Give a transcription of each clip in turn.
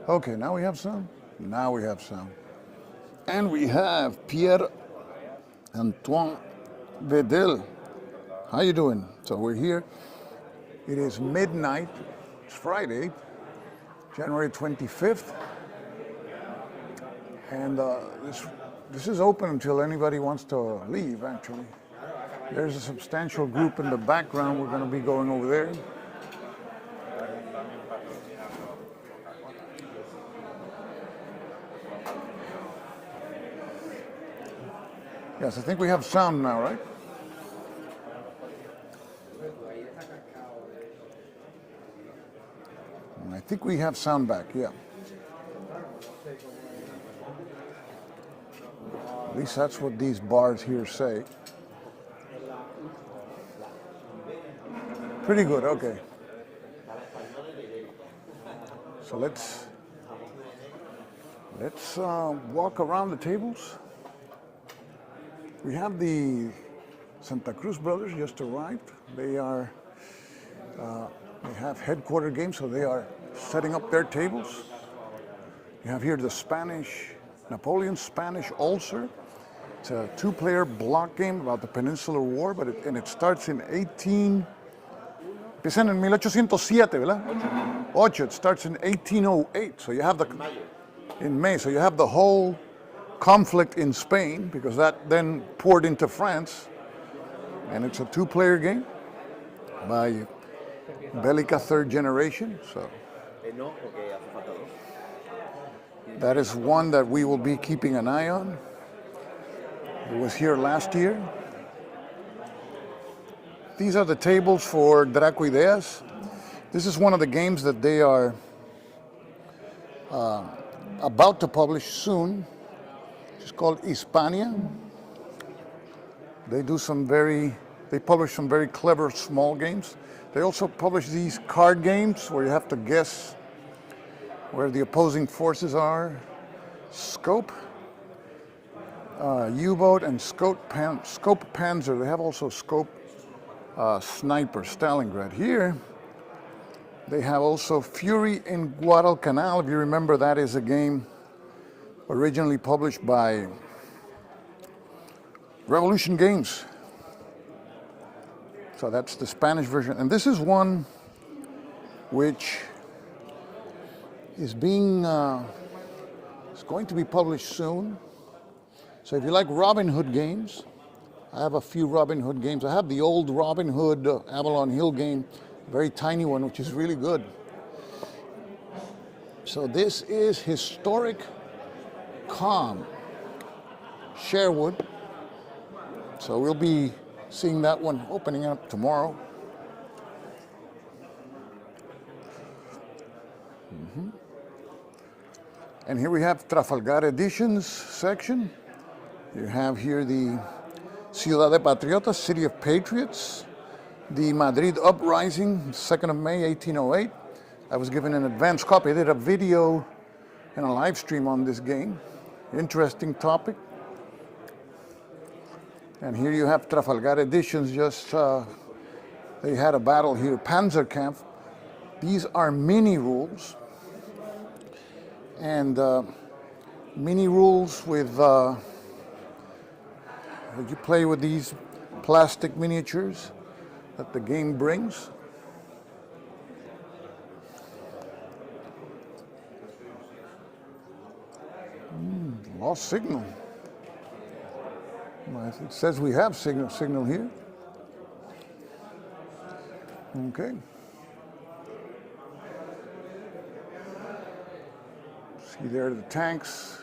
Okay, now we have sound. Now we have sound. And we have Pierre Antoine Vedel. How you doing? So we're here. It is midnight. It's Friday, January 25th. And this is open until anybody wants to leave, actually. There's a substantial group in the background. We're going to be going over there. Yes, I think we have sound now, right? I think we have sound back, yeah. At least that's what these bars here say. Pretty good, okay. So let's walk around the tables. We have the Santa Cruz brothers just arrived. They have headquarter games, so they are setting up their tables. You have here the Napoleon's Spanish Ulcer. It's a two-player block game about the Peninsular War, it starts in empiezan en 1807, ¿verdad? 8. It starts in 1808. So you have in May. So you have the whole conflict in Spain, because that then poured into France, and it's a two-player game by Bellica third generation. So that is one that we will be keeping an eye on. It was here last year. These are the tables for Dracoideas. This is one of the games that they are about to publish soon. It's called Hispania. They publish some very clever small games. They also publish these card games where you have to guess where the opposing forces are. Scope, U-boat, and Scope Panzer. They have also Scope Sniper, Stalingrad. Here, they have also Fury in Guadalcanal. If you remember, that is a game originally published by Revolution Games. So that's the Spanish version. And this is one which is it's going to be published soon. So if you like Robin Hood games, I have a few Robin Hood games. I have the old Robin Hood Avalon Hill game, very tiny one, which is really good. So this is Historic Calm, Sherwood. So we'll be seeing that one opening up tomorrow. And here we have Trafalgar Editions section. You have here the Ciudad de Patriotas, City of Patriots, the Madrid Uprising, 2nd of May, 1808. I was given an advance copy. I did a video and a live stream on this game. Interesting topic. And here you have Trafalgar Editions, they had a battle here, Panzerkampf. These are mini rules. And mini rules with, you play with these plastic miniatures that the game brings. Lost signal. It says we have signal here. Okay. See there the tanks.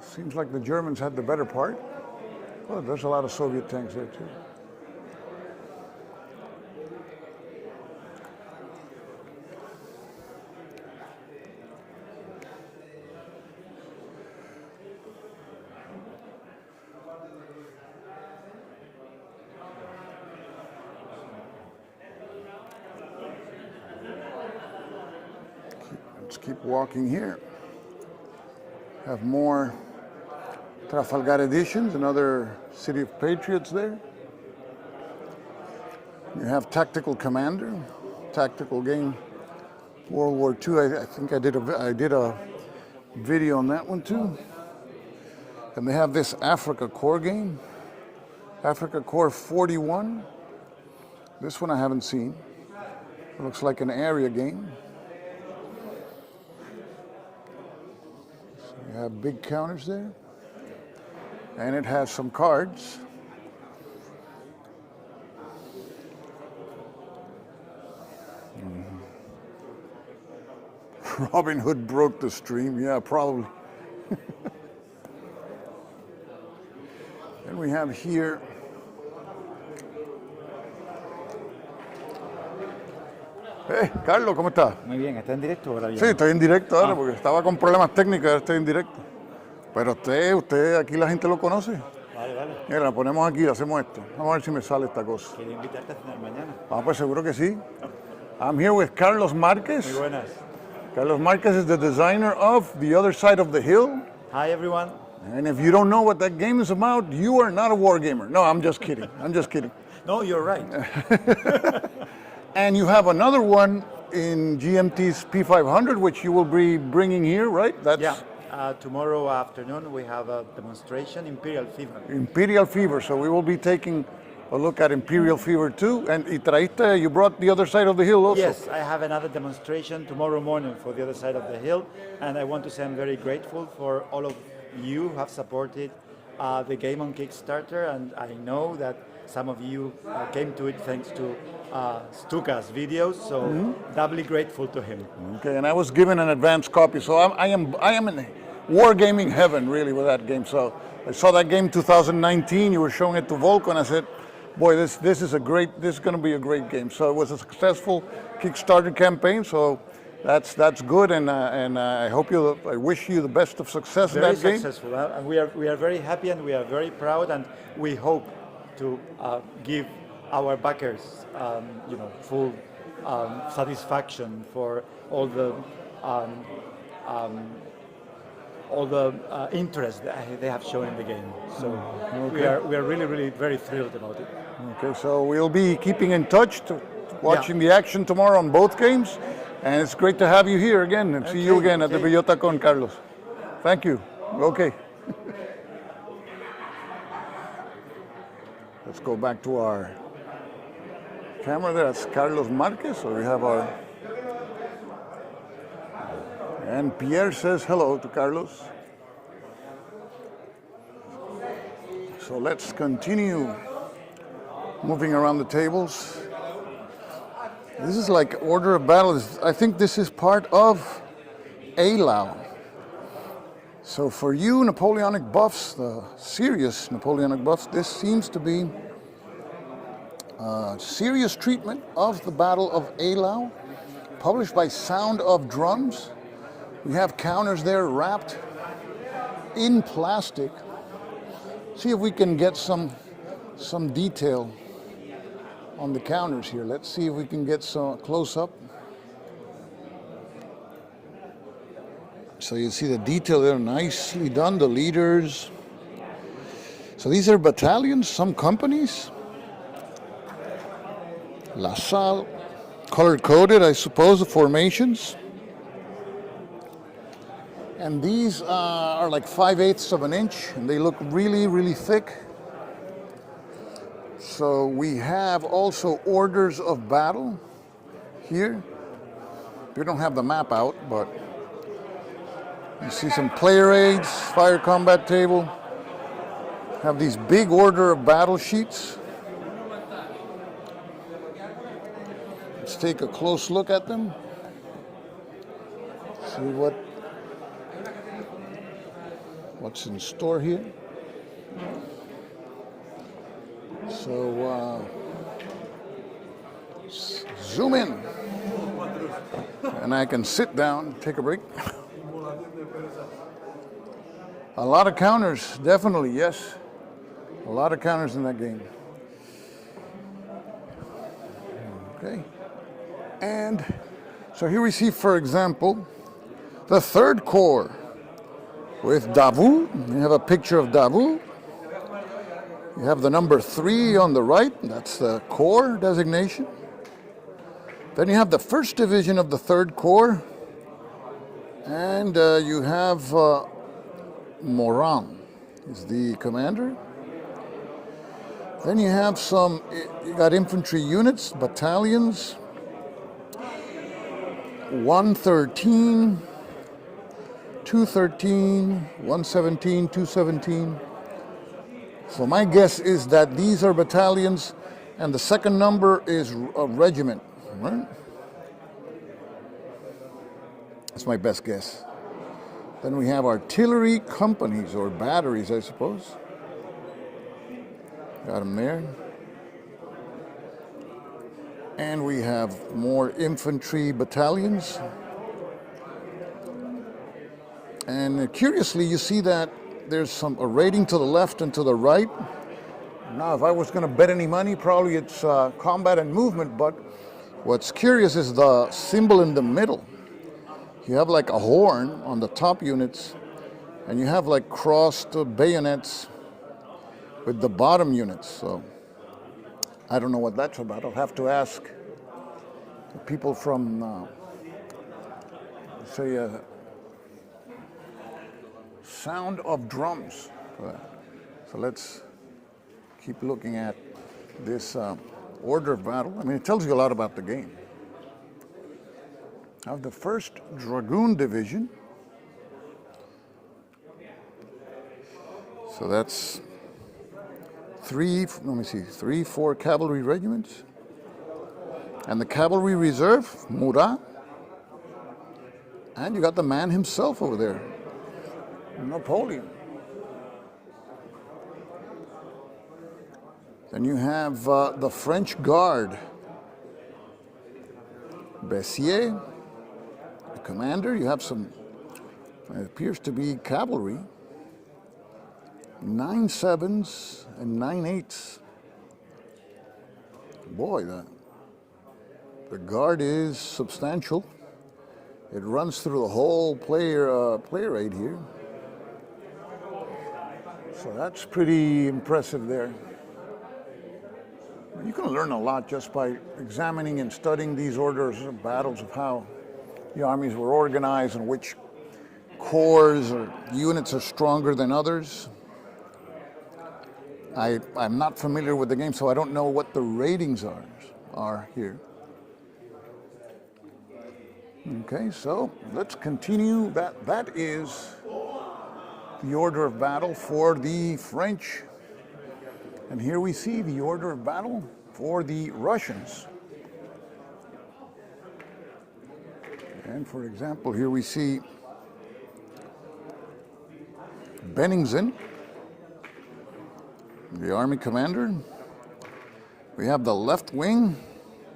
Seems like the Germans had the better part. Oh, there's a lot of Soviet tanks there too. Let's keep walking here. Have more Trafalgar Editions, another City of Patriots there. You have Tactical Commander, tactical game World War II. I think I did a video on that one too. And they have this Africa Core game, Africa Core 41. This one I haven't seen. It looks like an area game. So you have big counters there. And it has some cards. Robin Hood broke the stream. Yeah, probably. And we have here Carlos, ¿cómo estás? Muy bien, ¿está en directo ahora? Sí, estoy en directo ahora porque estaba con problemas técnicos, ahora estoy en directo. Pero usted, aquí la gente lo conoce. Vale, vale. Mira, la ponemos aquí, le hacemos esto. Vamos a ver si me sale esta cosa. Quería invitarte a cenar mañana. Ah, pues seguro que sí. I'm here with Carlos Marquez. Muy buenas. Carlos Marquez is the designer of The Other Side of the Hill. Hi, everyone. And if you don't know what that game is about, you are not a wargamer. No, I'm just kidding. I'm just kidding. No, you're right. And you have another one in GMT's P500, which you will be bringing here, right? Yeah. Tomorrow afternoon we have a demonstration, Imperial Fever. Imperial Fever. So we will be taking a look at Imperial Fever too. And you brought The Other Side of the Hill also. Yes, I have another demonstration tomorrow morning for The Other Side of the Hill. And I want to say I'm very grateful for all of you who have supported the game on Kickstarter. And I know that some of you came to it thanks to Stuka's videos, so doubly grateful to him. Okay, and I was given an advance copy, so I am in wargaming heaven really with that game. So I saw that game 2019. You were showing it to Volko, and I said, "Boy, this is going to be a great game." So it was a successful Kickstarter campaign. So that's good, and I wish you the best of success in that game. Very successful, and we are very happy and we are very proud, and we hope to give our backers, full satisfaction for all the interest that they have shown in the game. So okay. we are really very thrilled about it. Okay, so we'll be keeping in touch, watching the action tomorrow on both games, and it's great to have you here again and see you again at the Bellota Con, Carlos. Thank you. Okay. Let's go back to our camera there. That's Carlos Marquez. So we have our... And Pierre says hello to Carlos. So let's continue moving around the tables. This is like Order of Battle. I think this is part of Eylau. So for you Napoleonic buffs, the serious Napoleonic buffs, this seems to be serious treatment of the Battle of Eylau, published by Sound of Drums. We have counters there wrapped in plastic. See if we can get some detail on the counters here. Let's see if we can get some close up. So you see the detail there, nicely done, the leaders. So these are battalions, some companies. La Salle, color-coded, I suppose, the formations. And these are like 5/8 of an inch, and they look really thick. So we have also orders of battle here. We don't have the map out, but you see some player aids, fire combat table. Have these big order of battle sheets. Let's take a close look at them. See what's in store here. So zoom in, and I can sit down, take a break. A lot of counters, definitely, yes. A lot of counters in that game. Okay. And so here we see, for example, the third corps with Davout. You have a picture of Davout. You have the number 3 on the right. That's the corps designation. Then you have the 1st Division of the 3rd Corps, and you have Moran is the commander. Then you have you got infantry units, battalions, 113, 213, 117, 217. So my guess is that these are battalions, and the second number is a regiment, right? That's my best guess. Then we have artillery companies, or batteries, I suppose. Got them there. And we have more infantry battalions. And curiously, you see that there's a rating to the left and to the right. Now, if I was going to bet any money, probably it's combat and movement, but what's curious is the symbol in the middle. You have like a horn on the top units, and you have like crossed bayonets with the bottom units. So I don't know what that's about. I'll have to ask the people from, say, Sound of Drums. So let's keep looking at this order of battle. I mean, it tells you a lot about the game. Of the 1st Dragoon Division. So that's 3, 4 cavalry regiments. And the cavalry reserve, Murat. And you got the man himself over there, Napoleon. Then you have the French Guard, Bessier, the commander. You have some, it appears to be cavalry, 9 7s and 9 8s. Boy, the guard is substantial. It runs through the whole player aid here. So that's pretty impressive there. You can learn a lot just by examining and studying these orders of battles, of how the armies were organized and which corps or units are stronger than others. I'm not familiar with the game, so I don't know what the ratings are here. Okay, so let's continue. That is the order of battle for the French. And here we see the order of battle for the Russians. And for example, here we see Benningsen, the army commander. We have the left wing.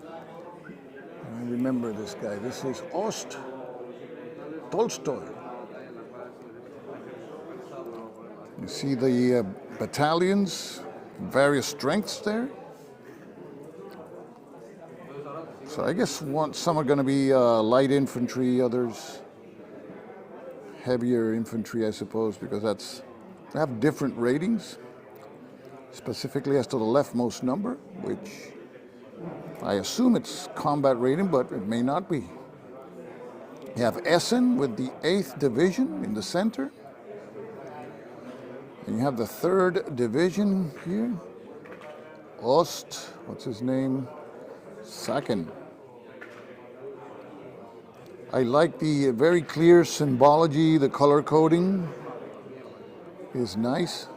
I remember this guy. This is Ost Tolstoy. You see the battalions, various strengths there. So I guess some are going to be light infantry, others heavier infantry, I suppose, because they have different ratings, specifically as to the leftmost number, which I assume it's combat rating, but it may not be. You have Essen with the 8th Division in the center. And you have the 3rd Division here. Ost, what's his name? Sacken. I like the very clear symbology, the color coding is nice.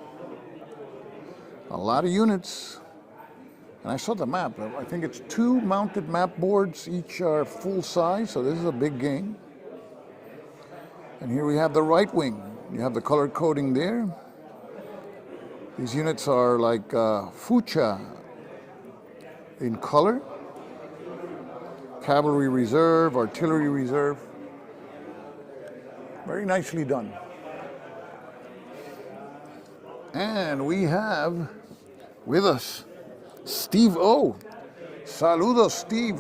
A lot of units. And I saw the map. I think it's 2 mounted map boards. Each are full size, so this is a big game. And here we have the right wing. You have the color coding there. These units are like fuchsia in color. Cavalry reserve, artillery reserve. Very nicely done. And we have with us Steve O. Saludos, Steve.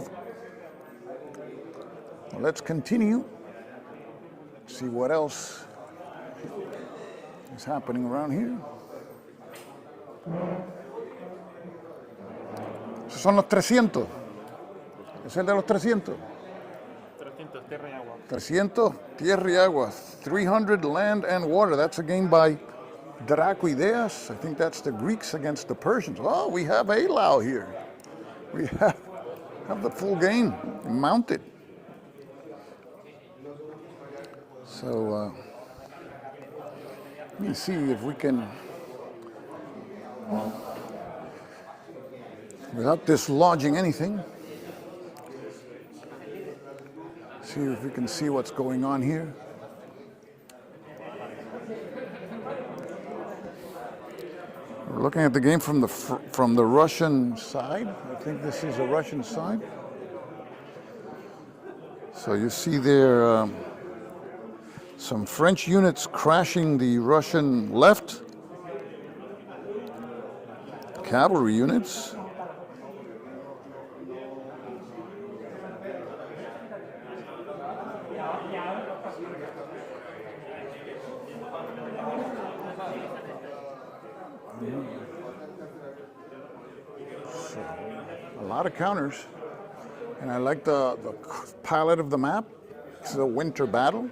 Well, let's continue. See what else is happening around here. Esos son los 300. ¿Es el de los 300? 300, tierra y agua. 300, tierra y agua. 300, land and water. That's a game by Dracoideas. I think that's the Greeks against the Persians. Oh, we have Alao here. We have the full game mounted. So let me see if we can, without dislodging anything, see if we can see what's going on here. We're looking at the game from the Russian side. I think this is the Russian side. So you see there some French units crashing the Russian left. Cavalry units. A lot of counters, and I like the palette of the map. It's a winter battle.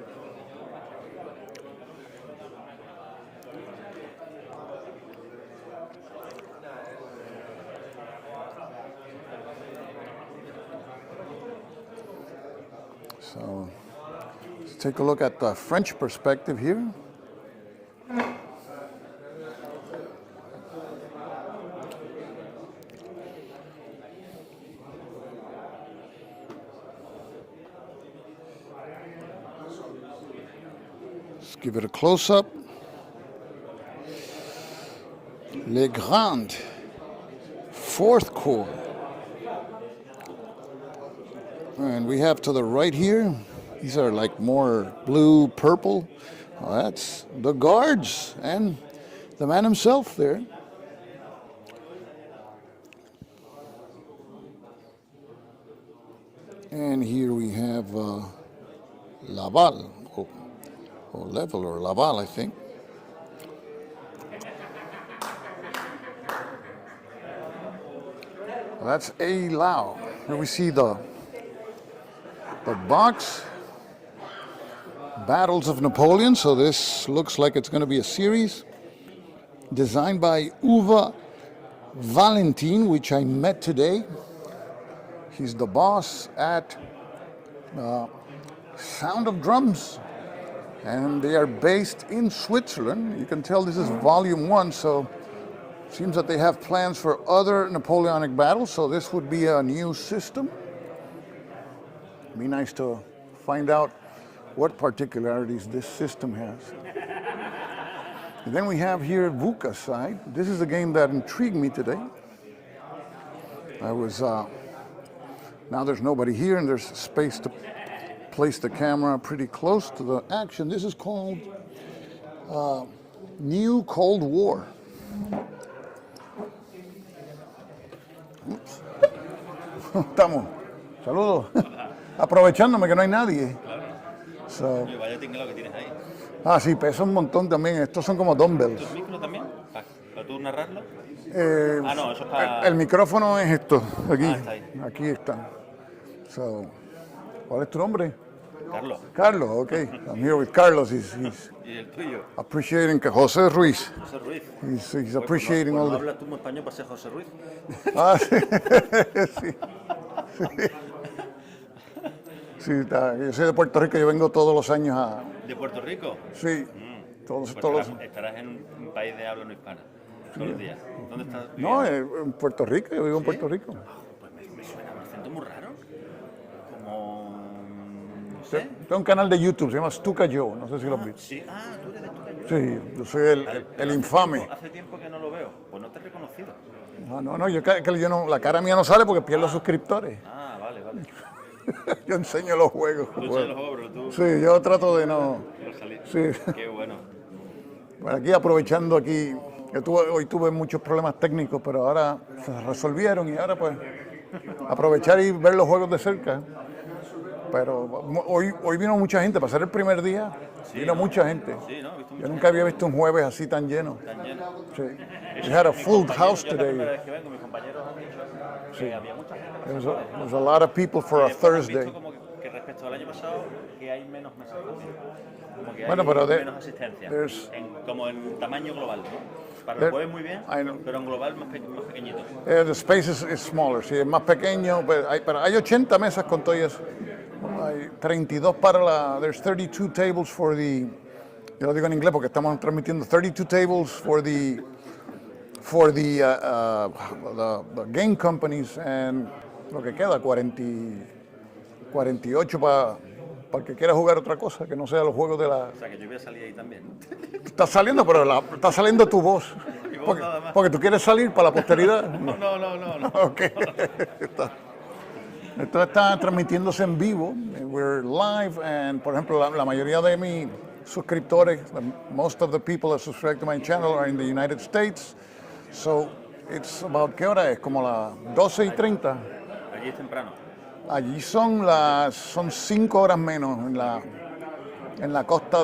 So let's take a look at the French perspective here. Let's give it a close-up. Le Grand, 4th Corps. And we have to the right here, these are like more blue, purple. Well, that's the Guards and the man himself there. And here we have Laval, or Level, or Laval, I think. Well, that's A Lao. Here we see the box. Battles of Napoleon, so this looks like it's going to be a series. Designed by Uwe Valentin, which I met today. He's the boss at Sound of Drums, and they are based in Switzerland. You can tell this is volume 1, so it seems that they have plans for other Napoleonic battles, so this would be a new system. It'd be nice to find out what particularities this system has. And then we have here Vuka's side. This is a game that intrigued me today. I was, now there's nobody here and there's space to place the camera pretty close to the action. This is called New Cold War. Oops. Estamos. Saludos. Aprovechándome que no hay nadie. So. Vaya tinglado que tienes ahí. Ah, sí, pesa un montón también. Estos son como dumbbells. ¿Estos micros también? ¿Para tú narrarlo? No, eso es para... El micrófono es esto, aquí. Está ahí. Aquí está. So, ¿cuál es tu nombre? Carlos. Carlos, okay. I'm here with Carlos. He's ¿Y el tuyo? appreciating José Ruiz. José Ruiz. He's appreciating all ¿No the... hablas tú español para ser José Ruiz? Ah, sí. Sí. Sí. Sí, yo soy de Puerto Rico, yo vengo todos los años a... ¿De Puerto Rico? Sí, Pues todos. estarás en un país de habla no hispana. Todos los días. ¿Dónde estás? No, en Puerto Rico, yo vivo en Puerto Rico. Pues me suena un acento muy raro. Como... No sé. Tengo un canal de YouTube, se llama Stuka Joe, no sé si lo has visto. Sí. Ah, tú eres de Tucayó. Sí, yo soy el infame. Hace tiempo que no lo veo. Pues no te he reconocido. No, yo no, la cara mía no sale porque pierdo suscriptores. Ah, vale, vale. Yo enseño los juegos. Tú enseñas los juegos, pero tú... Sí, yo trato de no... no salir. Sí. Qué bueno. Bueno, aquí aprovechando aquí, hoy tuve muchos problemas técnicos, pero ahora se resolvieron y ahora pues aprovechar y ver los juegos de cerca. Pero hoy vino mucha gente, para ser el primer día, Sí, vino mucha gente. Sí, ¿no? He visto Yo mucha nunca había visto un jueves así tan lleno. gente tan llena. Sí. We had a full house Yo la primera today. vez que vengo, mis compañeros han dicho que había mucha gente There's a lot of people for a Después has Thursday. visto como que respecto al año pasado, que hay menos mesas también. Como que Bueno, hay pero menos asistencia. Como en tamaño global, ¿no? Para el jueves muy bien, pero en global más pequeñito. The space is smaller, sí, es más pequeño, pero hay 80 mesas con todo eso. Hay 32 para la... There's 32 tables for the... Yo lo digo en inglés porque estamos transmitiendo 32 tables for the game companies, and lo que queda 48 para el que quiera jugar otra cosa, que no sea los juegos de la... O sea, que yo voy a salir ahí también. Está saliendo, pero está saliendo tu voz. Porque tú quieres salir para la posteridad. No. Ok. Esto está transmitiéndose en vivo. We're live, and por ejemplo, la mayoría de mis suscriptores, most of the people that subscribe to my channel are in the United States. So, it's about, ¿qué hora es? Como las 12:30. Allí es temprano. Allí son 5 horas menos en la costa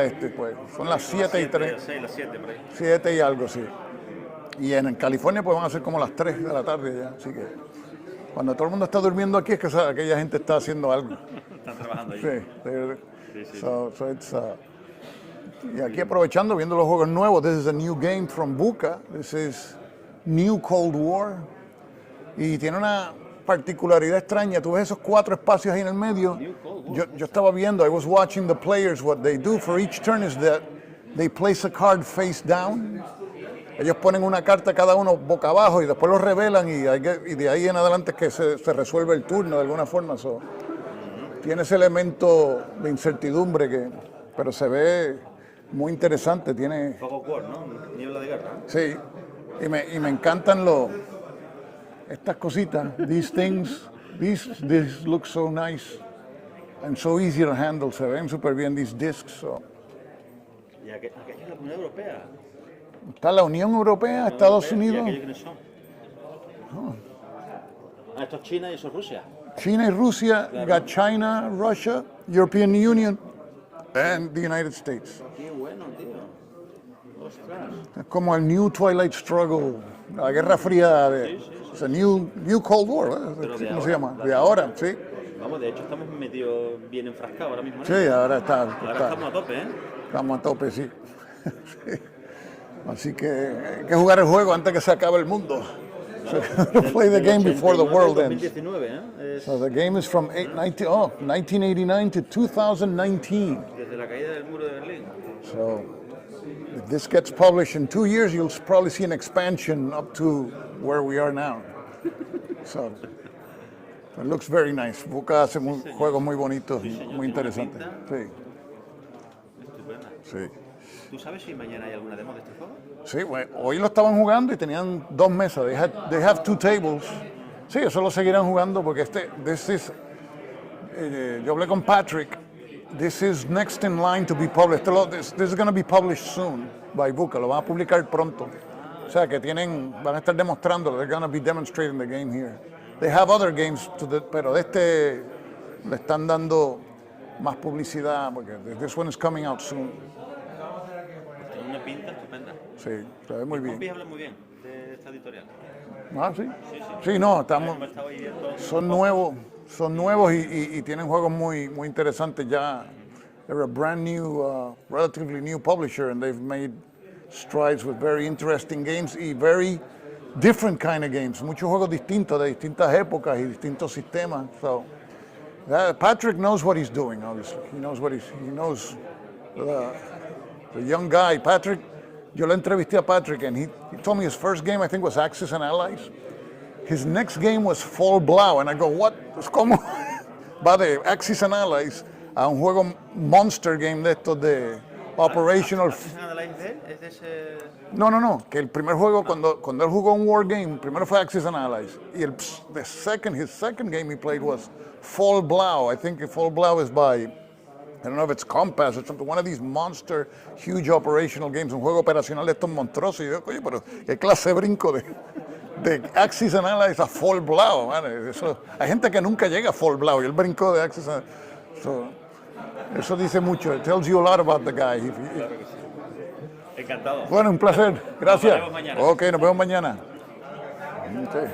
este, pues. Son las 7:03. 6, las 7 por ahí. 7 y algo, sí. Y en California pues van a ser como las 3 de la tarde ya. Así que cuando todo el mundo está durmiendo aquí es que aquella gente está haciendo algo. Están trabajando allí. Sí. Y aquí aprovechando, viendo los juegos nuevos. This is a new game from Buca. This is New Cold War. Y tiene una particularidad extraña. Tú ves esos 4 espacios ahí en el medio. Yo estaba viendo, I was watching the players. What they do for each turn is that they place a card face down. Ellos ponen una carta cada uno boca abajo y después lo revelan, y de ahí en adelante es que se resuelve el turno de alguna forma. Tiene ese elemento de incertidumbre, pero se ve muy interesante. Tiene... Fog of War, ¿no? Niebla de guerra. Sí, y me encantan estas cositas. These things, this looks so nice and so easy to handle. Se ven súper bien, these discs. Y aquella es la Comunidad Europea. Está la Unión Europea, Estados Unidos. ¿Y aquellos quiénes son? Esto es China y eso es Rusia. China y Rusia, Claro. got China, Russia, European Union, and the United States. Qué bueno, tío. Ostras. Es como el New Twilight Struggle, la Guerra Fría, it's a new Cold War, Pero de ¿cómo ahora, se llama? la De ahora, sí. Vamos, de hecho estamos medio bien enfrascados ahora mismo. ¿no? Sí, ahora Ahora estamos a tope, ¿eh? estamos a tope, sí. Sí. Así que hay que jugar el juego antes que se acabe el mundo. So, play the game before the world ends. 2019, ¿eh? So the game is from 1989 to 2019. Desde la caída del muro de Berlín. So if this gets published in 2 years, you'll probably see an expansion up to where we are now. So it looks very nice. Buca hace juegos muy bonitos, muy interesantes. Sí, Estupenda. sí. ¿Tú sabes si mañana hay alguna demo de este juego? Sí, hoy lo estaban jugando y tenían 2 mesas. They have 2 tables. Sí, eso lo seguirán jugando porque yo hablé con Patrick. This is next in line to be published. This is going to be published soon by Buca. Lo van a publicar pronto. O sea que van a estar demostrando. They're going to be demonstrating the game here. They have other games, pero le están dando más publicidad porque this one is coming out soon. Tiene una pinta estupenda. Sí, se ve muy Los bien. compis hablan muy bien de esta editorial. Ah, sí. Sí. Sí, no, estamos. Hemos estado ahí viendo. Son nuevos y tienen juegos muy interesantes ya. They're a brand new, relatively new publisher, and they've made strides with very interesting games y very different kind of games. Muchos juegos distintos, de distintas épocas y distintos sistemas. So, Patrick knows what he's doing, obviously. He knows the young guy. Patrick, yo le entrevisté a Patrick, and he told me his first game, I think, was Axis and Allies. His next game was Fall Blau, and I go, what? Es como va de Axis and Allies a un juego monster game de estos de Operational. ¿Es de ese...? No, que el primer juego, cuando él jugó un Wargame, primero fue Axis and Allies, y his second game he played was Fall Blau. I think Fall Blau is by, I don't know if it's Compass or something, one of these monster, huge operational games, un juego operacional de estos monstruosos. Y yo, oye, pero qué clase de brinco de Axis and Allies a Fall Blau, man. Hay gente que nunca llega a Fall Blau, y él brincó de Axis and Allies. Eso dice mucho. It tells you a lot about the guy. Claro que sí. Encantado. Bueno, un placer. Gracias. Nos vemos mañana. Ok, nos vemos mañana. Okay.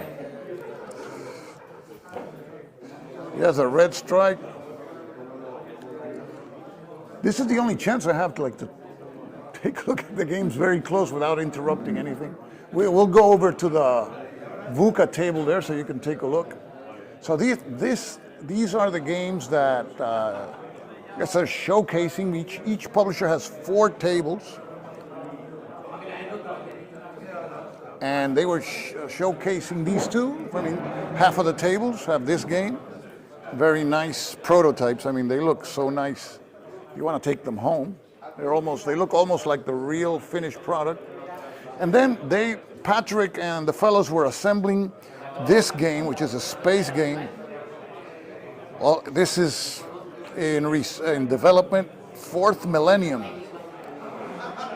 Yes, a red strike. This is the only chance I have to take a look at the games very close without interrupting anything. We'll go over to the VUCA table there so you can take a look. So these are the games that I guess they're showcasing. Each publisher has 4 tables. And they were showcasing these 2. I mean, half of the tables have this game. Very nice prototypes. I mean, they look so nice. You want to take them home. They look almost like the real finished product. And then Patrick and the fellows were assembling this game, which is a space game. Well, this is in development, 4th millennium.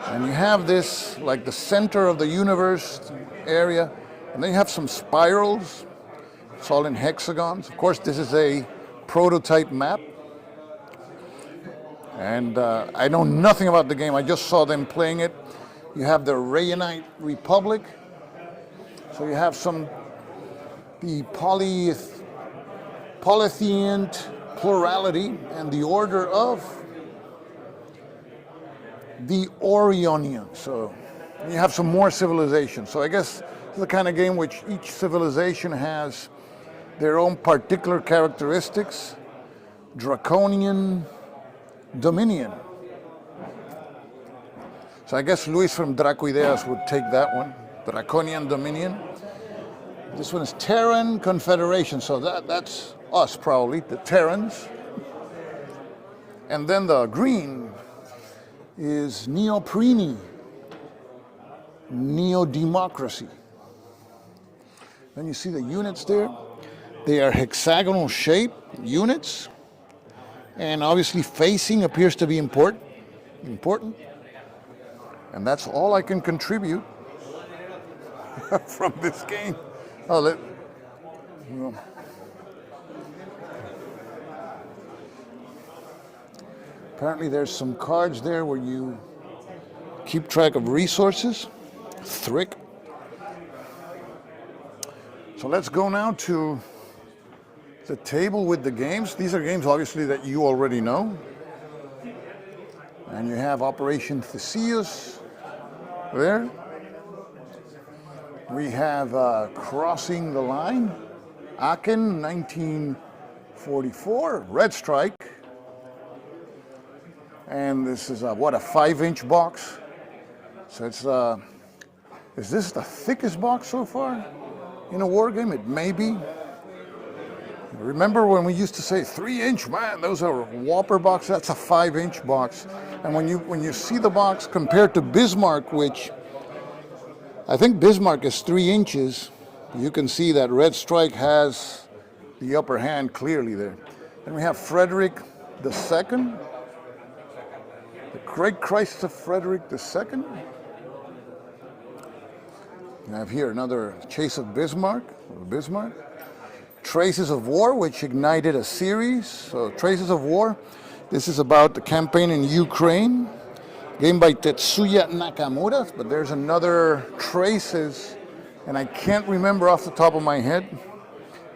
And you have this like the center of the universe area, and then you have some spirals. It's all in hexagons. Of course, this is a prototype map. And I know nothing about the game. I just saw them playing it. You have the Rayonite Republic. So you have the polythean plurality and the order of the Orionian. So you have some more civilizations. So I guess it's the kind of game which each civilization has their own particular characteristics. Draconian Dominion. So I guess Luis from Dracoideas would take that one. Draconian Dominion. This one is Terran Confederation. So that's us probably, the Terrans. And then the green is Neoprini, Neo-Democracy. Then you see the units there. They are hexagonal shape units. And obviously facing appears to be important. And that's all I can contribute from this game. Apparently there's some cards there where you keep track of resources. Thrick. So let's go now to the table with the games. These are games obviously that you already know. And you have Operation Theseus there. We have Crossing the Line, Aachen, 1944, Red Strike. And this is a 5-inch box. So it's, is this the thickest box so far in a war game? It may be. Remember when we used to say 3-inch, man, those are whopper boxes? That's a 5-inch box. And when you see the box compared to Bismarck, which I think Bismarck is 3 inches, you can see that Red Strike has the upper hand clearly there. Then we have Frederick II, the Great Christ of Frederick II. We have here another Chase of Bismarck. Traces of War, which ignited a series. So Traces of War, this is about the campaign in Ukraine. Game by Tetsuya Nakamura, but there's another Traces, and I can't remember off the top of my head,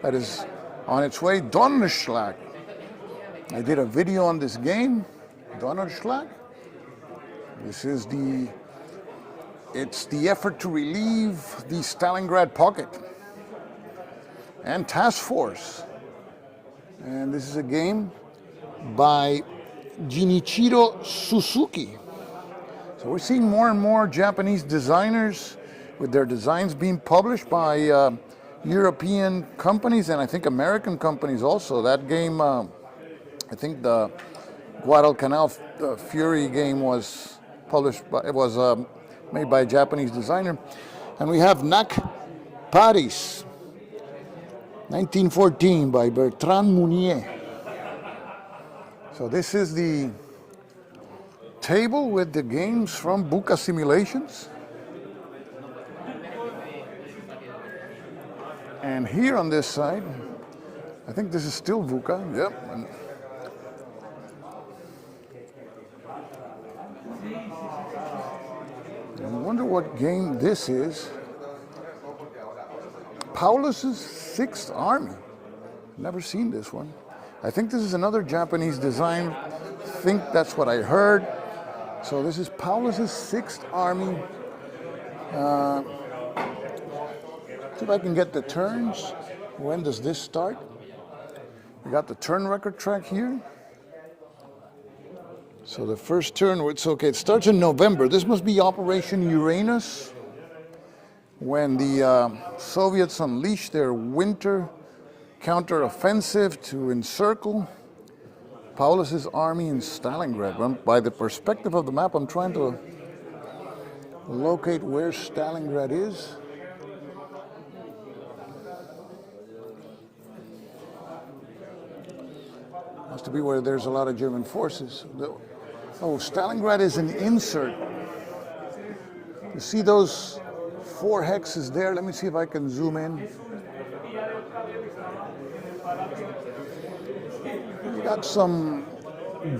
that is on its way. Donnerschlag. I did a video on this game, Donnerschlag. This is it's the effort to relieve the Stalingrad pocket. And Task Force. And this is a game by Jinichiro Suzuki. So we're seeing more and more Japanese designers with their designs being published by European companies and I think American companies also. That game, I think the Guadalcanal Fury game was published by, it was made by a Japanese designer. And we have Nak Paris, 1914 by Bertrand Mounier. So this is the table with the games from VUCA Simulations. And here on this side, I think this is still VUCA, yep. I wonder what game this is. Paulus's Sixth Army. Never seen this one. I think this is another Japanese design. I think that's what I heard. So this is Paulus's 6th Army. See if I can get the turns. When does this start? We got the turn record track here. So the first turn, it's okay. It starts in November. This must be Operation Uranus, when the Soviets unleashed their winter counteroffensive to encircle Paulus's army in Stalingrad. By the perspective of the map, I'm trying to locate where Stalingrad is. Must be where there's a lot of German forces. Oh, Stalingrad is an insert. You see those 4 hexes there? Let me see if I can zoom in. You got some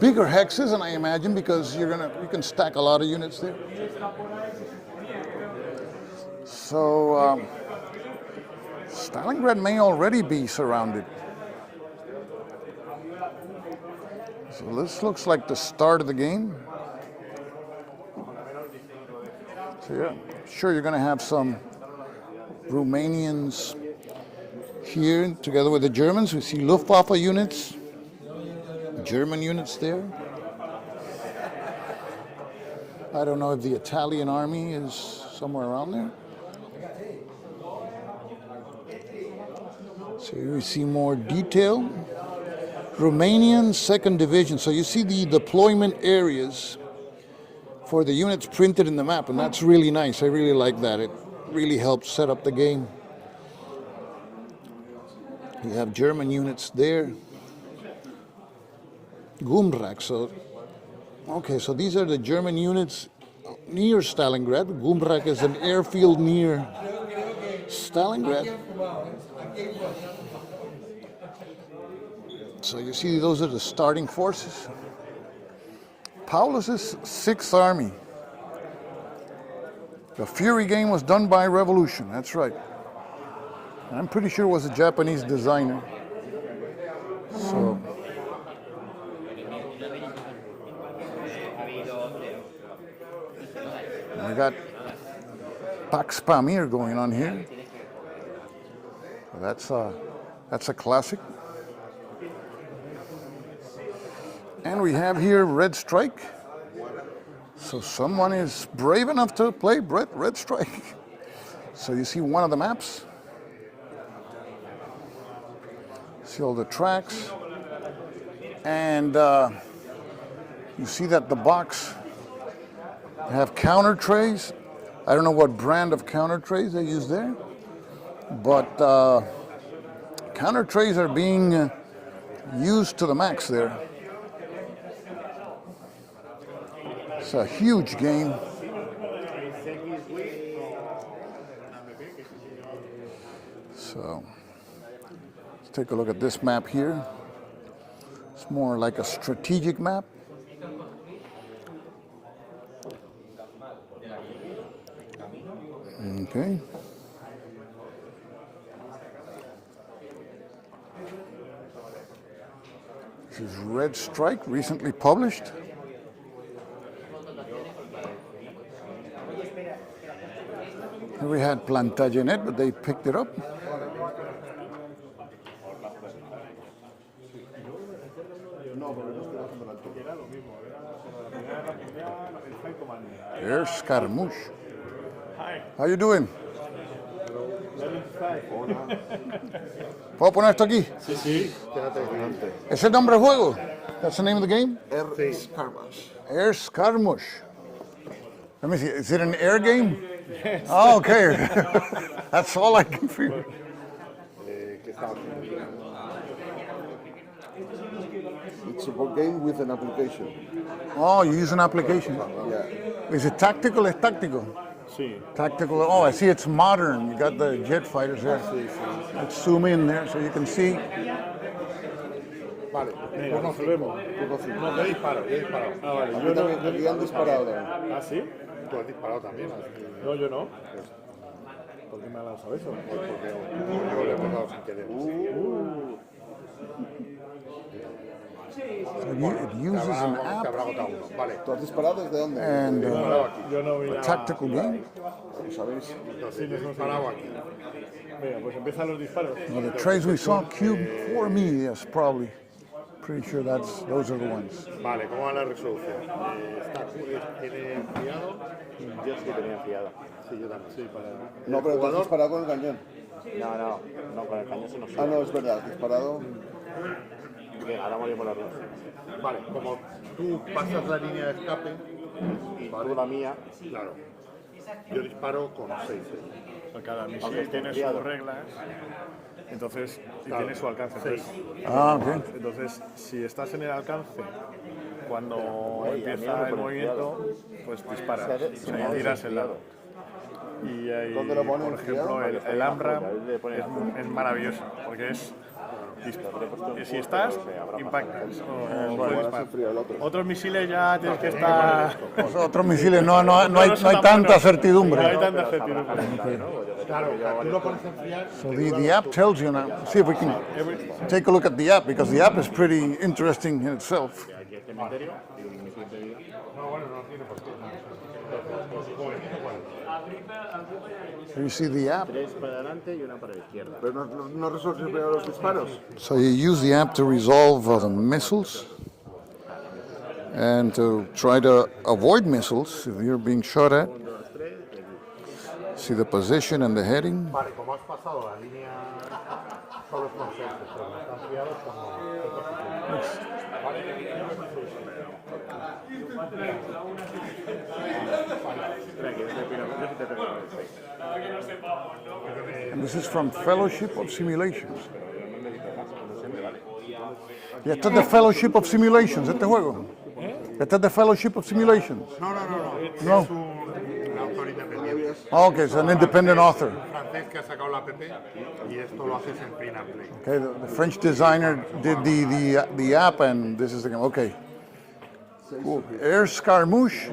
bigger hexes, and I imagine because you can stack a lot of units there. So Stalingrad may already be surrounded. So this looks like the start of the game. So yeah, sure you're going to have some Romanians here together with the Germans. We see Luftwaffe units, German units there. I don't know if the Italian army is somewhere around there. So here we see more detail. Romanian 2nd Division. So you see the deployment areas for the units printed in the map, and that's really nice. I really like that. It really helps set up the game. You have German units there. Gumrak. So, okay, so these are the German units near Stalingrad. Gumrak is an airfield near Stalingrad. So you see those are the starting forces. Paulus's 6th Army. The Fury game was done by Revolution, that's right. And I'm pretty sure it was a Japanese designer. So we got Pax Pamir going on here. That's a classic. And we have here Red Strike. So someone is brave enough to play Red Strike. So you see one of the maps. See all the tracks. And you see that the box have counter trays. I don't know what brand of counter trays they use there, but counter trays are being used to the max there. It's a huge game. So let's take a look at this map here. It's more like a strategic map. Okay. This is Red Strike, recently published. Here we had Plantagenet, but they picked it up. There's Scaramouche. How you doing? ¿Puedo poner esto aquí? Sí, sí. ¿Es el nombre del juego? That's the name of the game? Air Skirmish. Air Skirmish. Let me see. Is it an air game? Yes. Oh, okay. That's all I can figure. It's a board game with an application. Oh, you use an application. Yeah. Is it tactical? It's tactical. Sí. Tactical. Oh, I see. It's modern. You got the jet fighters there. Let's zoom in there so you can see. Vale. Venga, nos vemos. No, yo disparo. Ah, vale. Yo no, aquí han disparado también. ¿Ah, sí? Tú has disparado también. No, yo no. ¿Por qué me ha lanzado eso? Porque yo le he pegado sin querer. It uses an Te app habrá agotado uno. Vale. ¿Tú has disparado desde dónde? and Yo no voy a tactical game. ¿Sabéis? Entonces, yo he disparado aquí. Venga, pues empiezan los disparos. Well, the trays we saw cube for me, yes, probably. Pretty sure those are the ones. Vale, ¿cómo va la resolución? ¿Tiene enfriado? Yo sí tenía enfriado. Sí, yo también. Sí, para... No, pero tú has disparado con el cañón. No, con el cañón se nos Ah, no, es verdad, has disparado. Venga, ahora morimos las dos. Vale, como tú pasas la línea de escape, Y tú la mía, claro, yo disparo con 6. Cada Aunque misil esté tiene enfriado. sus reglas, entonces, y tiene su alcance. Entonces, si estás en el alcance, cuando empieza el movimiento, pues disparas, o sea, tiras el dado. Y ahí, ¿Dónde lo ponen? por ejemplo, el AMRAM es maravilloso, porque es... Si estás, impactas o puedes disparar. Otros misiles ya tienes que estar... Otros misiles no hay tanta certidumbre. No hay tanta certidumbre. Claro, tú lo pones a enfriar. So the app tells you now. See if we can take a look at the app, because the app is pretty interesting in itself. aquí el cementerio y un misil de vida. No, bueno, no tiene por qué. Here you see the app. 3 para adelante y una para la izquierda. Pero no resuelves primero los disparos. So you use the app to resolve the missiles and to try to avoid missiles if you're being shot at. See the position and the heading. Vale, como has pasado la línea, solo es con 6, pero no están enfriados como... And this is from Fellowship of Simulations. Y este es de Fellowship of Simulations, este juego. Este es de Fellowship of Simulations. No. No. Es un autor independiente. Oh, okay, it's an independent author. Francés que ha sacado la app y esto lo haces en print and play. Okay, the French designer did the app, and this is the game. Okay. Cool. Air Scaramouche.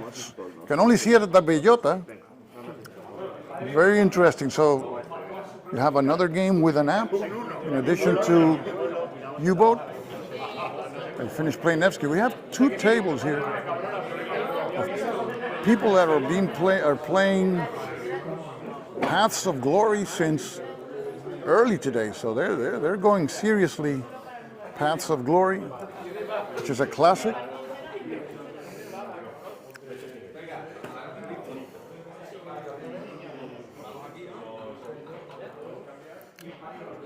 Can only see it at the Bellota. Very interesting. So you have another game with an app in addition to U-Boat. I finished playing Nevsky. We have 2 tables here of people that are playing Paths of Glory since early today. So they're going seriously Paths of Glory, which is a classic.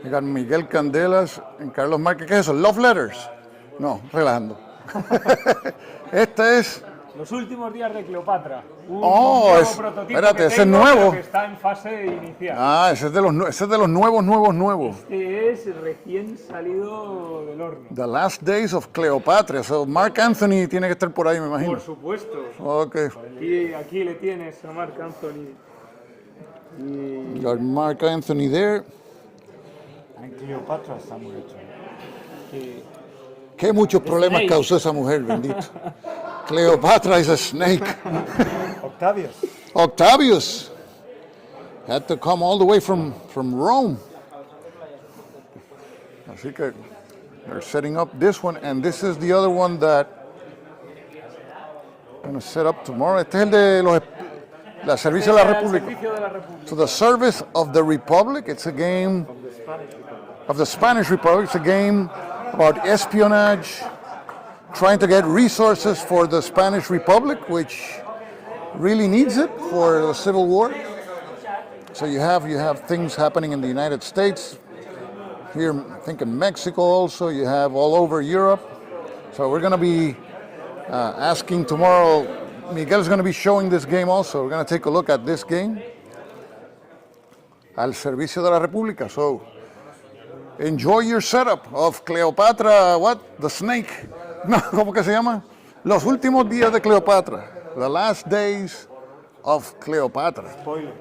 We got Miguel Candelas and Carlos Marquez. ¿Qué es eso? Love Letters. No, relajando. Este es... Los últimos días de Cleopatra. Un Oh, nuevo es- prototipo espérate, que ese es tengo, nuevo. pero que está en fase inicial. Ah, ese es de los nuevos. Este es recién salido del horno. The Last Days of Cleopatra. So Mark Anthony tiene que estar por ahí, me imagino. Por supuesto. Okay. Aquí le tienes a Marc Anthony. Got Mark Anthony there. En Cleopatra está muy hecho. Qué muchos problemas snake. causó esa mujer, bendito. Cleopatra is a snake. Octavius had to come all the way from Rome. Así que they're setting up this one, and this is the other one that I'm going to set up tomorrow. Este es el de la Servicio de la República. Servicio de la República. So the Service of the Republic, it's a game of the Spanish Republic. It's a game about espionage, trying to get resources for the Spanish Republic, which really needs it for the Civil War. So you have things happening in the United States, here I think in Mexico also, you have all over Europe. So we're going to be asking tomorrow, Miguel's going to be showing this game also. We're going to take a look at this game, Al Servicio de la República. So enjoy your setup of Cleopatra, the snake. No, ¿cómo que se llama? Los últimos días de Cleopatra. The Last Days of Cleopatra. Spoiler.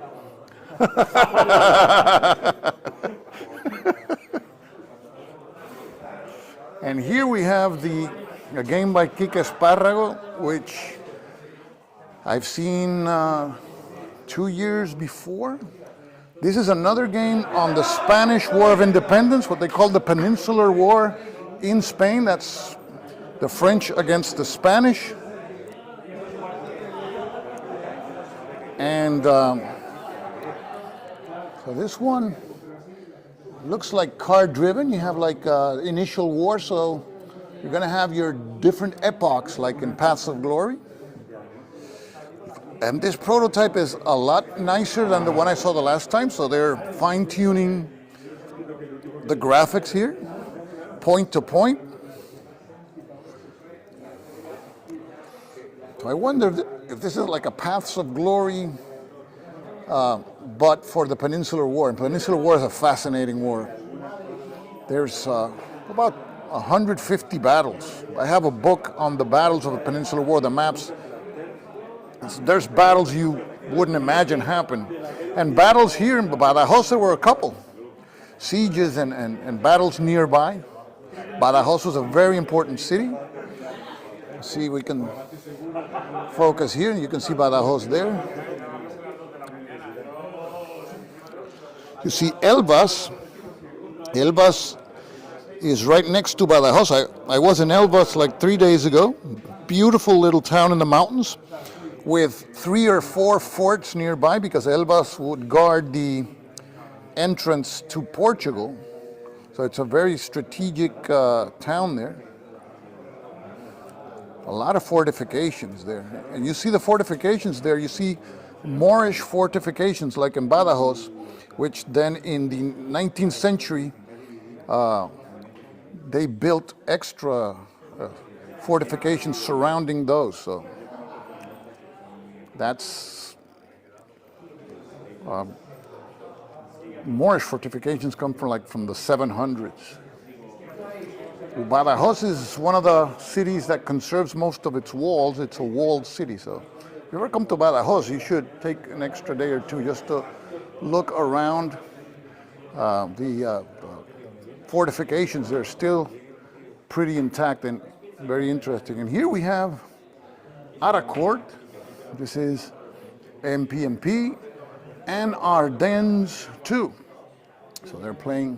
And here we have a game by Quique Espárrago, which I've seen 2 years before. This is another game on the Spanish War of Independence, what they call the Peninsular War in Spain. That's the French against the Spanish. And so this one looks like card driven. You have like initial war, so you're going to have your different epochs like in Paths of Glory. And this prototype is a lot nicer than the one I saw the last time, so they're fine-tuning the graphics here, point to point. So I wonder if this is like a Paths of Glory, but for the Peninsular War. And Peninsular War is a fascinating war. There's about 150 battles. I have a book on the battles of the Peninsular War, the maps. There's battles you wouldn't imagine happen. And battles here in Badajoz, there were a couple. Sieges and battles nearby. Badajoz was a very important city. See, we can focus here, and you can see Badajoz there. You see Elvas. Elvas is right next to Badajoz. I was in Elvas like 3 days ago. Beautiful little town in the mountains with 3 or 4 forts nearby, because Elvas would guard the entrance to Portugal. So it's a very strategic town there. A lot of fortifications there. And you see the fortifications there, you see Moorish fortifications like in Badajoz, which then in the 19th century, they built extra fortifications surrounding those. So that's Moorish fortifications come from the 700s. Badajoz is one of the cities that conserves most of its walls. It's a walled city, so if you ever come to Badajoz, you should take an extra day or two just to look around the fortifications. They're still pretty intact and very interesting. And here we have Aracourt. This is MPMP and Ardennes too. So they're playing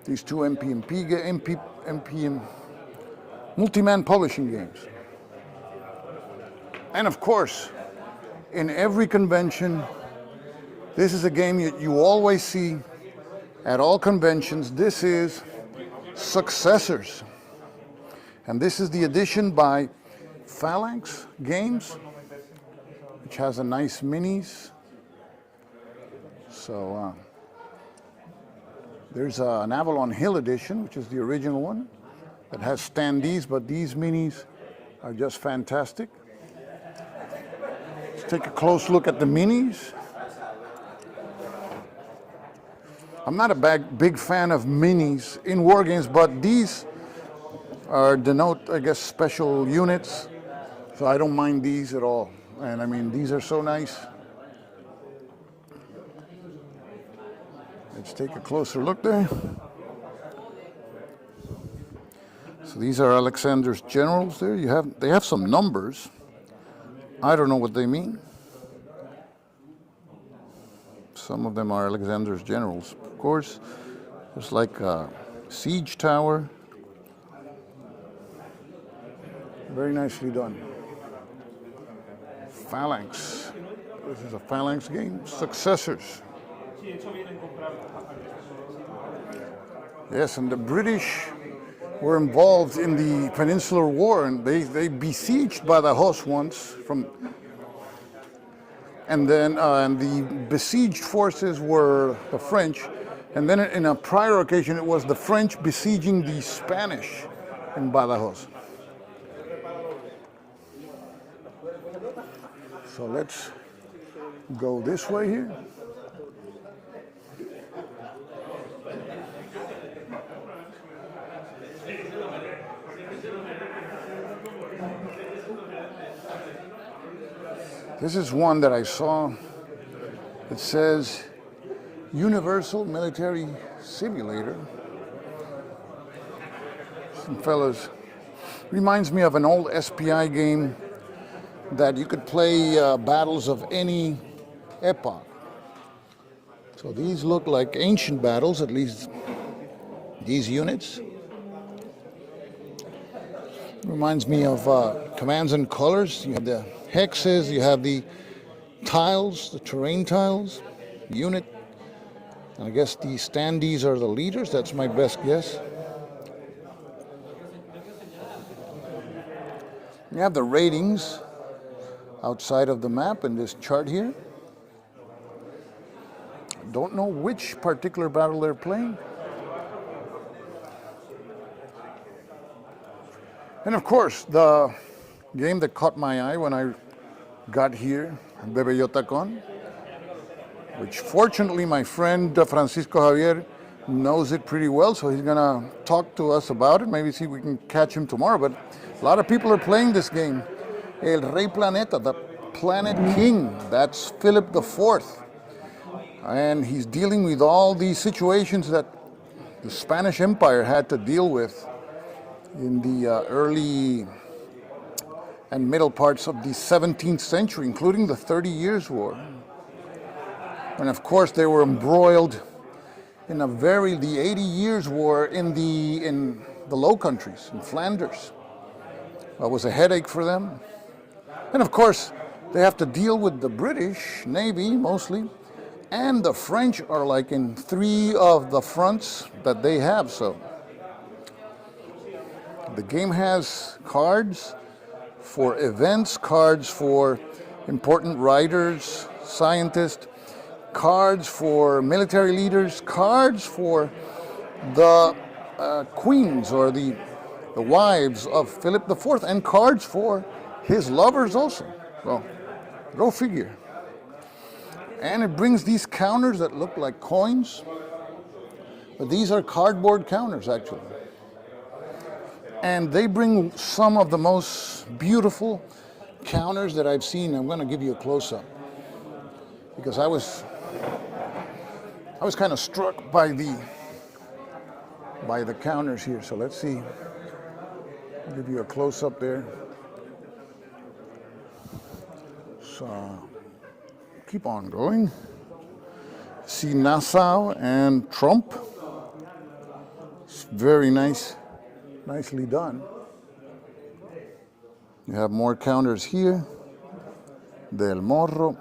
these two MPM multi-man publishing games. And of course, in every convention, this is a game you always see at all conventions. This is Successors. And this is the edition by Phalanx Games, which has a nice minis. So there's an Avalon Hill edition, which is the original one, that has standees, but these minis are just fantastic. Let's take a close look at the minis. I'm not a big fan of minis in wargames, but these denote, I guess, special units, so I don't mind these at all. And I mean, these are so nice. Let's take a closer look there. So these are Alexander's generals there. They have some numbers. I don't know what they mean. Some of them are Alexander's generals. Of course, there's like a siege tower. Very nicely done. Phalanx. This is a Phalanx game. Successors. Yes, and the British were involved in the Peninsular War, and they besieged Badajoz once and then and the besieged forces were the French, and then in a prior occasion it was the French besieging the Spanish in Badajoz. So let's go this way here. This is one that I saw. It says Universal Military Simulator. Some fellas, reminds me of an old SPI game that you could play battles of any epoch. So these look like ancient battles, at least these units. Reminds me of Commands and Colors. You have the hexes, you have the tiles, the terrain tiles, unit. And I guess the standees are the leaders. That's my best guess. You have the ratings outside of the map in this chart here. Don't know which particular battle they're playing. And of course, the game that caught my eye when I got here, Bebeyotacon, which fortunately my friend Francisco Javier knows it pretty well, so he's gonna talk to us about it. Maybe see if we can catch him tomorrow. But a lot of people are playing this game. El Rey Planeta, the Planet King, that's Philip IV. And he's dealing with all these situations that the Spanish Empire had to deal with in the early and middle parts of the 17th century, including the 30 Years' War. And of course, they were embroiled in the 80 Years' War in the Low Countries, in Flanders. It was a headache for them. And of course, they have to deal with the British Navy mostly, and the French are like in 3 of the fronts that they have. So the game has cards for events, cards for important writers, scientists, cards for military leaders, cards for the queens or the wives of Philip IV, and cards for his lovers also. Well, go figure. And it brings these counters that look like coins, but these are cardboard counters actually. And they bring some of the most beautiful counters that I've seen. I'm going to give you a close-up because I was kind of struck by the counters here. So let's see. I'll give you a close-up there. So keep on going. See Nassau and Trump. It's very nice. Nicely done. You have more counters here. Del Morro.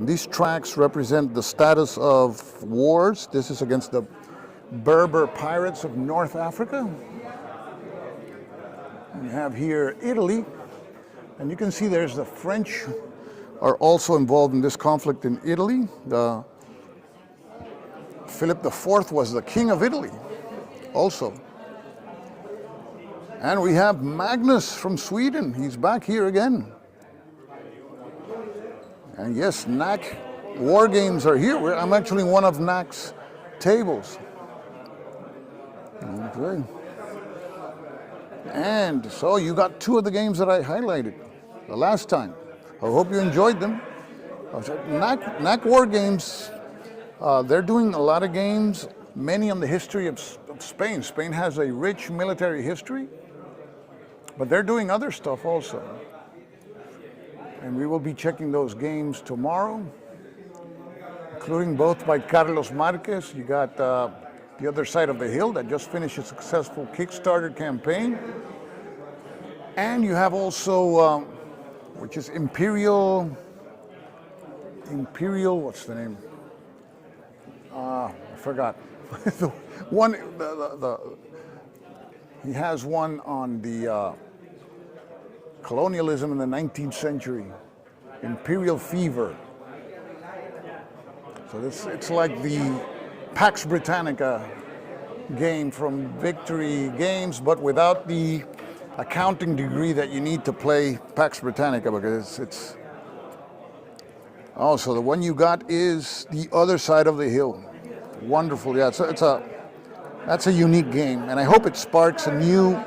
These tracks represent the status of wars. This is against the Berber pirates of North Africa. You have here Italy. And you can see there's the French are also involved in this conflict in Italy. Philip IV was the king of Italy also. And we have Magnus from Sweden. He's back here again. And yes, NAC Wargames are here. I'm actually one of NAC's tables. Okay. And so you got 2 of the games that I highlighted the last time. I hope you enjoyed them. NAC Wargames, they're doing a lot of games, many on the history of Spain. Spain has a rich military history. But they're doing other stuff also. And we will be checking those games tomorrow, including both by Carlos Marquez. You got The Other Side of the Hill that just finished a successful Kickstarter campaign. And you have also, which is Imperial, what's the name? I forgot. He has one on the colonialism in the 19th century, Imperial Fever. So it's like the Pax Britannica game from Victory Games, but without the accounting degree that you need to play Pax Britannica, because it's so the one you got is The Other Side of the Hill. Wonderful, yeah. That's a unique game, and I hope it sparks a new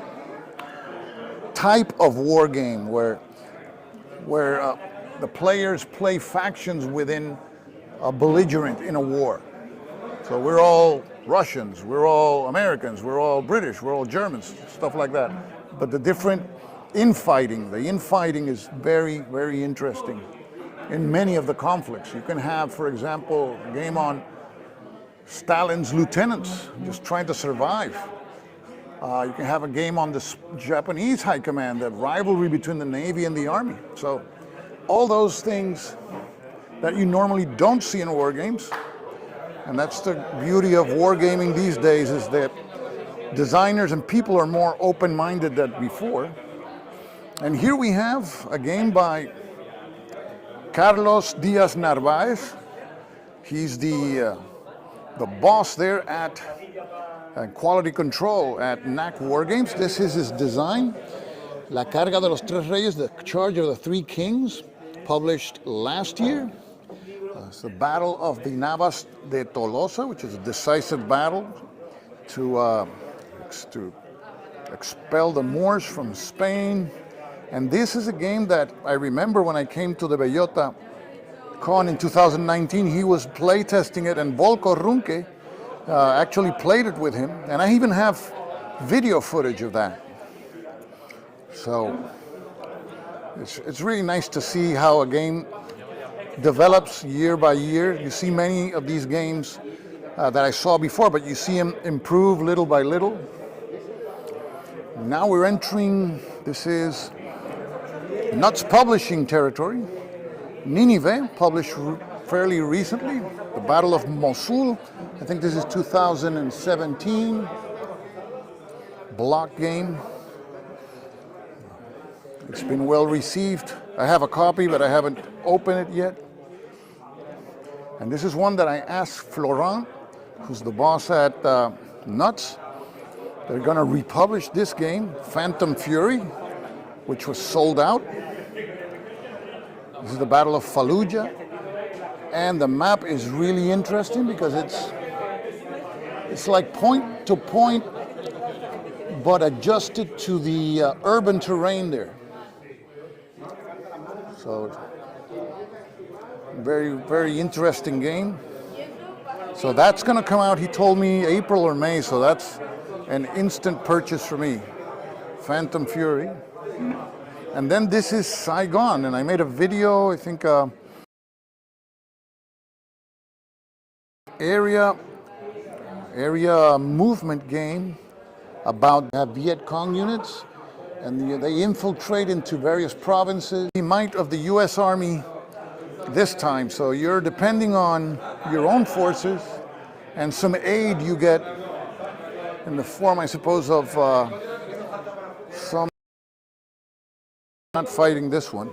type of war game where the players play factions within a belligerent in a war. So we're all Russians, we're all Americans, we're all British, we're all Germans, stuff like that. But the infighting is very, very interesting in many of the conflicts. You can have, for example, a game on Stalin's lieutenants just trying to survive. You can have a game on the Japanese high command, that rivalry between the Navy and the Army. So all those things that you normally don't see in war games. And that's the beauty of wargaming these days, is that designers and people are more open-minded than before. And here we have a game by Carlos Diaz Narvaez. He's the boss there at quality control at NAC Wargames. This is his design. La Carga de los Tres Reyes, the Charge of the Three Kings, published last year. It's the Battle of the Navas de Tolosa, which is a decisive battle to expel the Moors from Spain. And this is a game that I remember when I came to the Bellota Con in 2019, he was playtesting it, and Volko Runke actually played it with him. And I even have video footage of that. So it's really nice to see how a game develops year by year. You see many of these games that I saw before, but you see them improve little by little. Now we're entering, this is Nuts Publishing territory. Nineveh, published fairly recently. The Battle of Mosul, I think this is 2017. Block game. It's been well received. I have a copy, but I haven't opened it yet. And this is one that I asked Florent, who's the boss at Nuts. They're going to republish this game, Phantom Fury, which was sold out. This is the Battle of Fallujah. And the map is really interesting because it's like point to point, but adjusted to the urban terrain there. So, very, very interesting game. So that's going to come out, he told me, April or May, so that's an instant purchase for me. Phantom Fury. And then this is Saigon, and I made a video, I think, area movement game about Viet Cong units, and they infiltrate into various provinces. The might of the US Army this time, so you're depending on your own forces and some aid you get in the form, I suppose, of some, not fighting this one.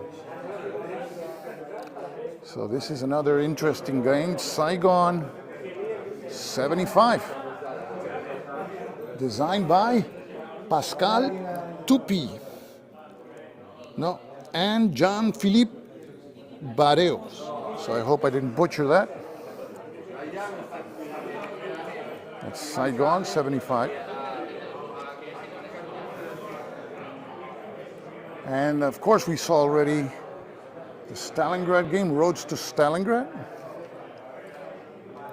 So this is another interesting game, Saigon 75, designed by Pascal Tupi, no, and Jean-Philippe Barreos. So I hope I didn't butcher that. That's Saigon 75. And of course we saw already the Stalingrad game, Roads to Stalingrad.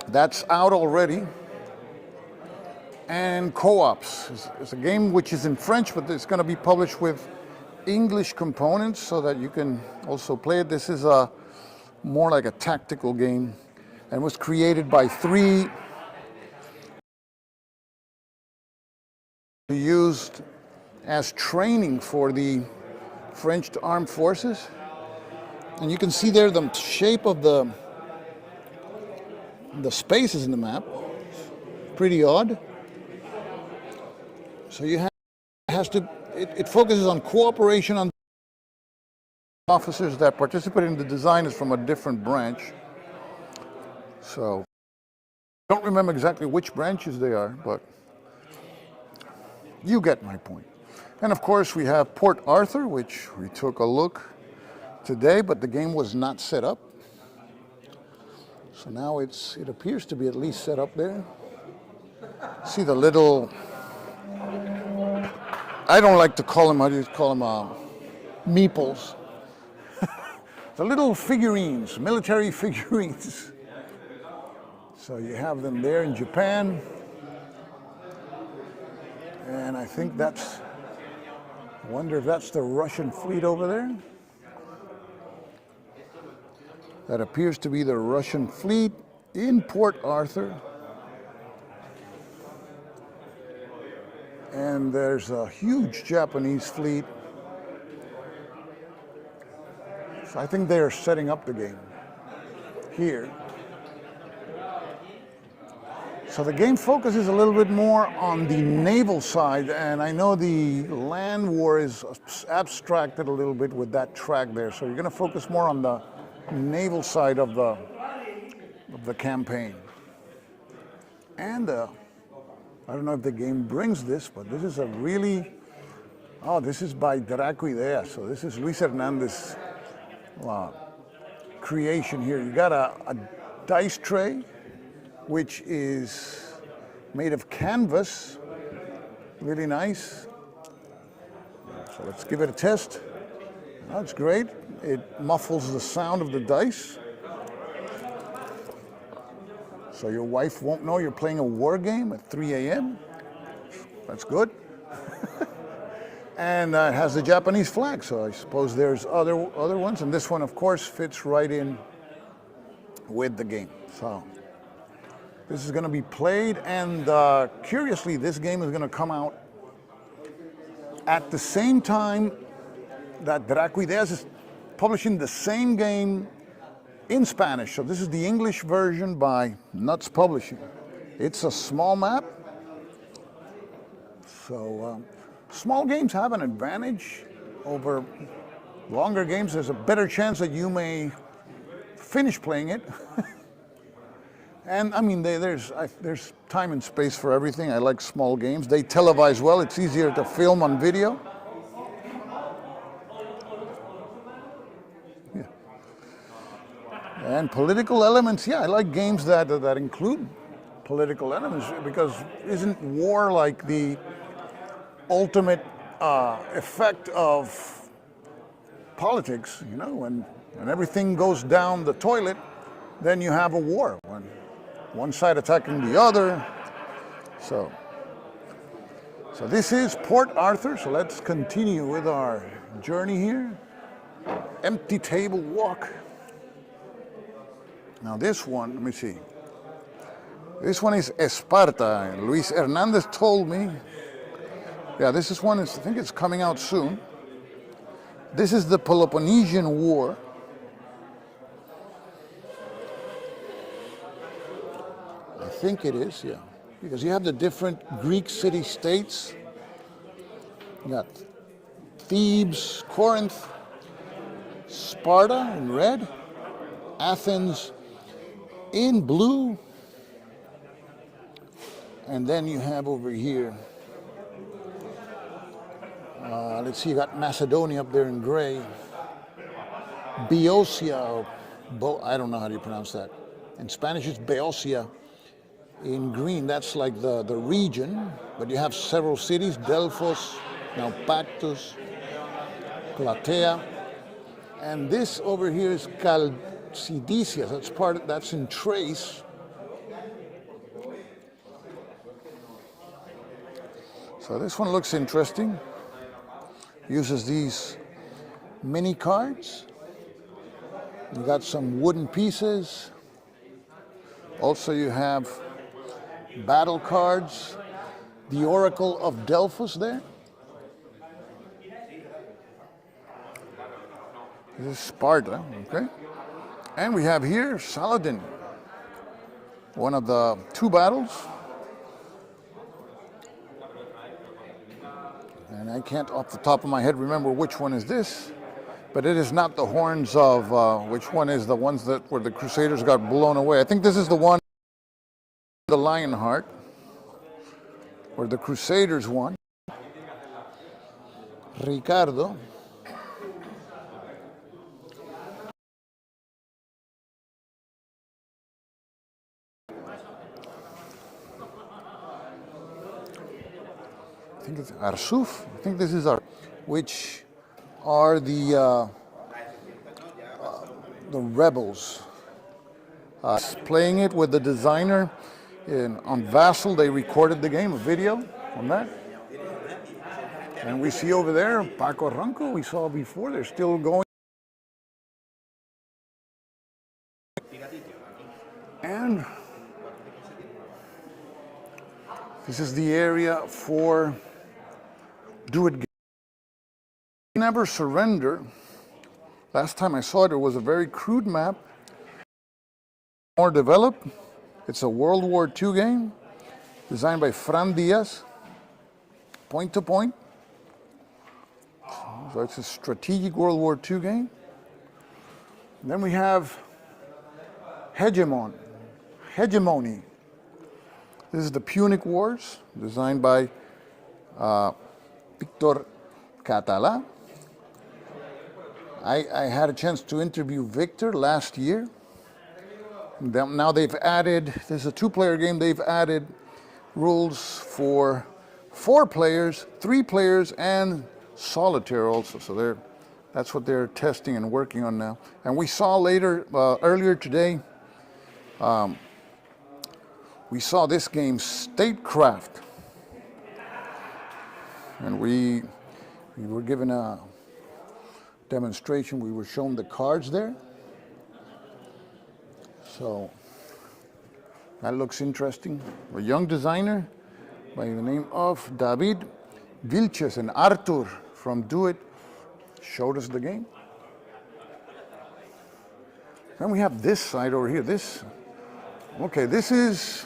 That's out already. And Co-ops. It's a game which is in French, but it's going to be published with English components so that you can also play it. This is more like a tactical game and was created by 3 used as training for the French armed forces. And you can see there the shape of the spaces in the map. Pretty odd. So you have, it focuses on cooperation on officers that participate in the design is from a different branch. So I don't remember exactly which branches they are, but you get my point. And of course we have Port Arthur, which we took a look today, but the game was not set up. So now it appears to be at least set up there. See the little, I don't like to call them, how do you call them, meeples. The little figurines, military figurines. So you have them there in Japan. And I think that's, I wonder if that's the Russian fleet over there. That appears to be the Russian fleet in Port Arthur. And And there's a huge Japanese fleet. So I think they're setting up the game here. So the game focuses a little bit more on the naval side, and I know the land war is abstracted a little bit with that track there. So you're going to focus more on the naval side of the campaign. And I don't know if the game brings this, but this is a really, this is by Dracuidea. So this is Luis Hernandez's creation here. You got a dice tray, which is made of canvas, really nice. So let's give it a test. That's great. It muffles the sound of the dice. So your wife won't know you're playing a war game at 3 a.m. That's good. And it has the Japanese flag, so I suppose there's other ones. And this one, of course, fits right in with the game. So this is going to be played, and curiously, this game is going to come out at the same time that Dracuidea is publishing the same game in Spanish. So this is the English version by Nuts Publishing. It's a small map. So small games have an advantage over longer games. There's a better chance that you may finish playing it. And I mean, there's time and space for everything. I like small games. They televise well. It's easier to film on video. Yeah. And political elements. Yeah, I like games that include political elements, because isn't war like the ultimate effect of politics? You know, when everything goes down the toilet, then you have a war. When one side attacking the other. So this is Port Arthur. So let's continue with our journey here. Empty table walk. Now this one, let me see. This one is Esparta. Luis Hernandez told me. Yeah, this is one, I think it's coming out soon. This is the Peloponnesian War. I think it is, yeah. Because you have the different Greek city-states. You got Thebes, Corinth, Sparta in red, Athens in blue, and then you have over here, let's see, you got Macedonia up there in gray, Boeotia, I don't know how do you pronounce that. In Spanish it's Boeotia. In green, that's like the region, but you have several cities: Delphos, Naupactus, Platea, and this over here is Chalcidicia. That's in Thrace. So this one looks interesting. Uses these mini cards. You got some wooden pieces. Also, you have battle cards, the Oracle of Delphos there. This is Sparta, okay? And we have here Saladin, one of the two battles. And I can't off the top of my head remember which one is this, but it is not the horns of, which one is the ones that where the Crusaders got blown away. I think this is the one, the Lionheart, where the Crusaders won. Ricardo. I think it's Arsuf. I think this is which are the rebels. Playing it with the designer on Vassal, they recorded the game, a video on that. And we see over there Paco Ranco, we saw before, they're still going. And this is the area for Do It game. Never Surrender. Last time I saw it, it was a very crude map. More developed. It's a World War II game designed by Fran Diaz. Point to point. So it's a strategic World War II game. And then we have Hegemony. This is the Punic Wars, designed by Victor Catala. I had a chance to interview Victor last year. Now they've added, this is a 2-player game, they've added rules for 4 players, 3 players, and solitaire also. So that's what they're testing and working on now. And we saw earlier today, we saw this game, Statecraft. And we were given a demonstration. We were shown the cards there. So that looks interesting. A young designer by the name of David Vilches and Artur from Do It showed us the game. Then we have this side over here. This is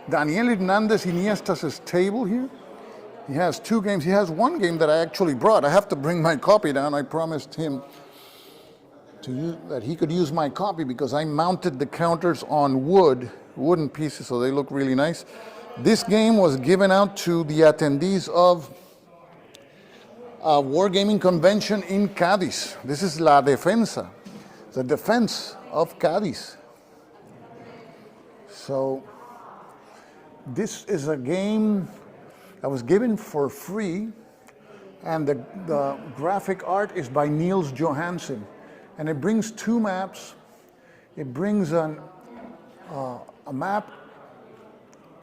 Daniel Hernandez Iniestas' table here. He has 2 games. He has 1 game that I actually brought. I have to bring my copy down. I promised him that he could use my copy because I mounted the counters on wooden pieces, so they look really nice. This game was given out to the attendees of a wargaming convention in Cádiz. This is La Defensa, the defense of Cádiz. So this is a game that was given for free, and the graphic art is by Niels Johansen. And it brings 2 maps. It brings a map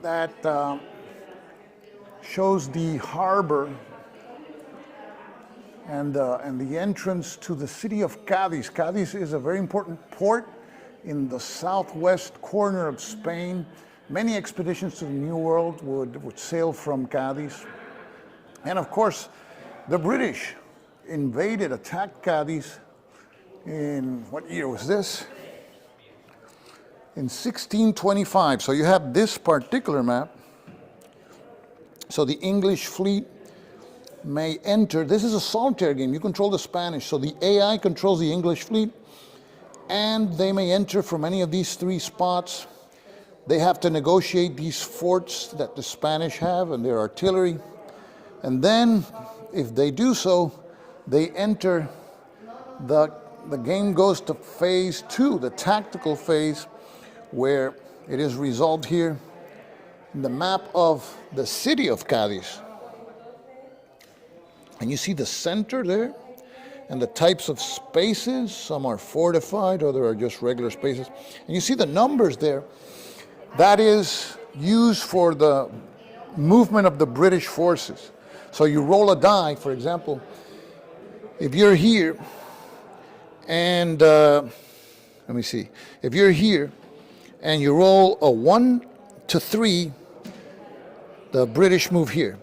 that shows the harbor and the entrance to the city of Cádiz. Cádiz is a very important port in the southwest corner of Spain. Many expeditions to the New World would sail from Cádiz. And of course, the British attacked Cádiz in, what year was this? In 1625. So you have this particular map. So the English fleet may enter. This is a solitaire game. You control the Spanish. So the AI controls the English fleet, and they may enter from any of these 3 spots. They have to negotiate these forts that the Spanish have and their artillery. And then, if they do so, they enter the game goes to phase 2, the tactical phase, where it is resolved here in the map of the city of Cádiz. And you see the center there and the types of spaces. Some are fortified, other are just regular spaces. And you see the numbers there. That is used for the movement of the British forces. So you roll a die, for example, if you're here, and let me see, if you're here and you roll a 1 to 3, the British move here.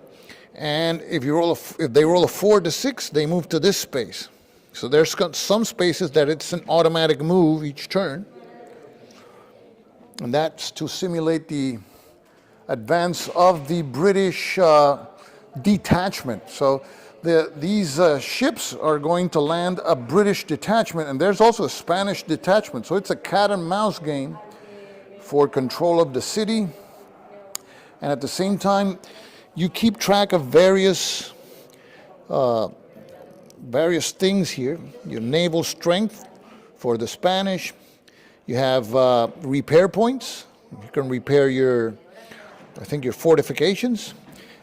And if they roll a 4 to 6, they move to this space. So there's some spaces that it's an automatic move each turn. And that's to simulate the advance of the British detachment. So these ships are going to land a British detachment, and there's also a Spanish detachment. So it's a cat and mouse game for control of the city. And at the same time, you keep track of various things here. Your naval strength for the Spanish. You have repair points. You can repair your fortifications.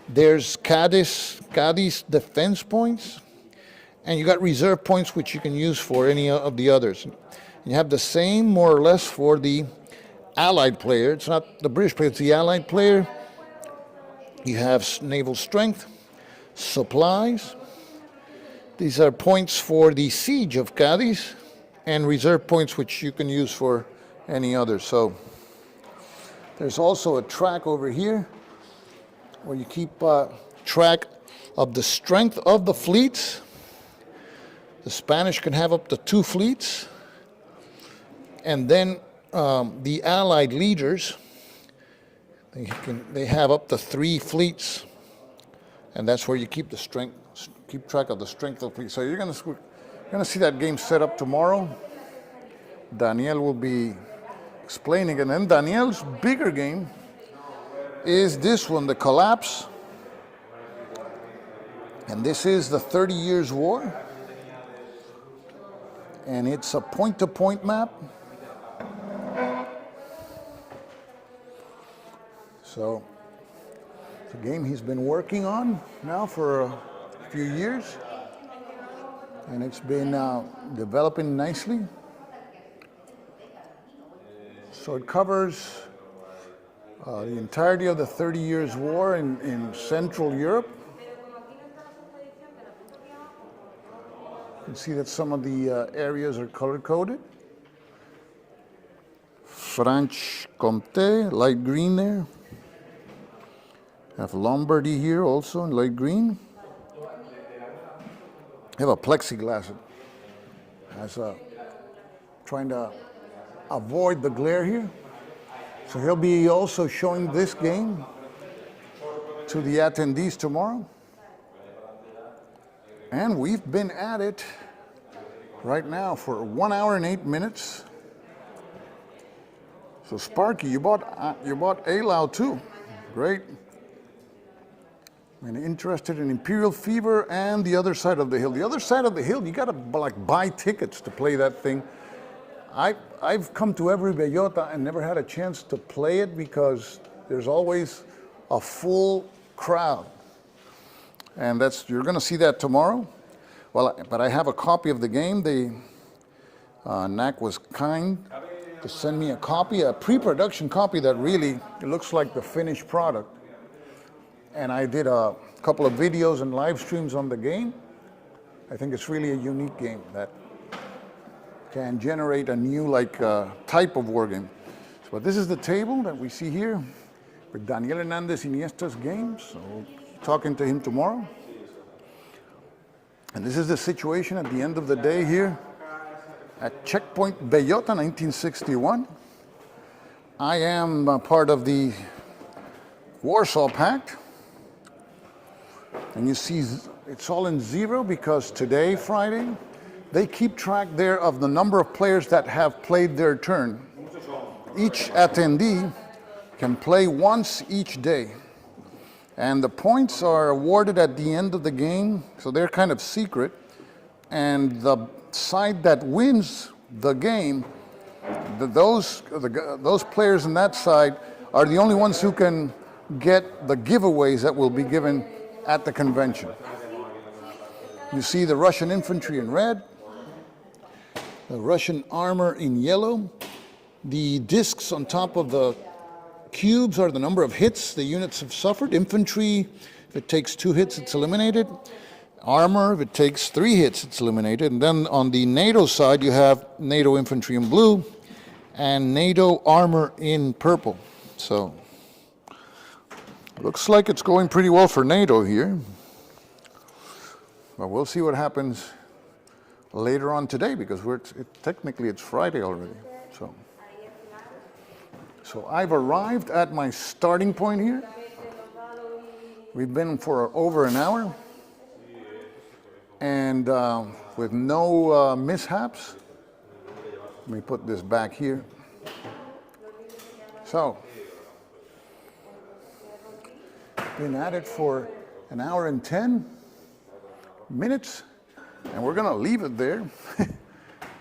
There's Cádiz defense points. And you got reserve points which you can use for any of the others. And you have the same, more or less, for the Allied player. It's not the British player, it's the Allied player. You have naval strength, supplies. These are points for the siege of Cádiz, and reserve points which you can use for any other. So there's also a track over here where you keep track of the strength of the fleets. The Spanish can have up to 2 fleets. And then the Allied leaders, they have up to 3 fleets. And that's where you keep track of the strength of the fleet. So you're gonna see that game set up tomorrow. Daniel will be explaining, and then Daniel's bigger game is this one, the Collapse. And this is the 30 Years' War. And it's a point-to-point map. So it's a game he's been working on now for a few years. And it's been developing nicely. So it covers the entirety of the 30 Years' War in Central Europe. You can see that some of the areas are color-coded. Franche-Comté, light green there. Have Lombardy here also in light green. Have a plexiglass as trying to avoid the glare here. So he'll be also showing this game to the attendees tomorrow. And we've been at it right now for 1 hour and 8 minutes. So Sparky, you bought Alau too. Great. And interested in Imperial Fever and the Other Side of the Hill. The Other Side of the Hill, you gotta buy tickets to play that thing. I've come to every bellota and never had a chance to play it because there's always a full crowd. And you're gonna see that tomorrow. Well, but I have a copy of the game. NAC was kind to send me a copy, a pre-production copy that really, it looks like the finished product. And I did a couple of videos and live streams on the game. I think it's really a unique game that can generate a new type of wargame. So this is the table that we see here with Daniel Hernandez Iniesta's games. So we'll be talking to him tomorrow. And this is the situation at the end of the day here at Checkpoint Bellota 1961. I am part of the Warsaw Pact. And you see it's all in 0 because today, Friday, they keep track there of the number of players that have played their turn. Each attendee can play once each day. And the points are awarded at the end of the game, so they're kind of secret. And the side that wins the game, those players on that side are the only ones who can get the giveaways that will be given at the convention. You see the Russian infantry in red, the Russian armor in yellow. The discs on top of the cubes are the number of hits the units have suffered. Infantry, if it takes 2 hits, it's eliminated. Armor, if it takes 3 hits, it's eliminated. And then on the NATO side, you have NATO infantry in blue and NATO armor in purple. So looks like it's going pretty well for NATO here. But we'll see what happens later on today because technically it's Friday already. So I've arrived at my starting point here. We've been for over an hour and with no mishaps. Let me put this back here. So, been at it for an hour and 10 minutes, and we're gonna leave it there.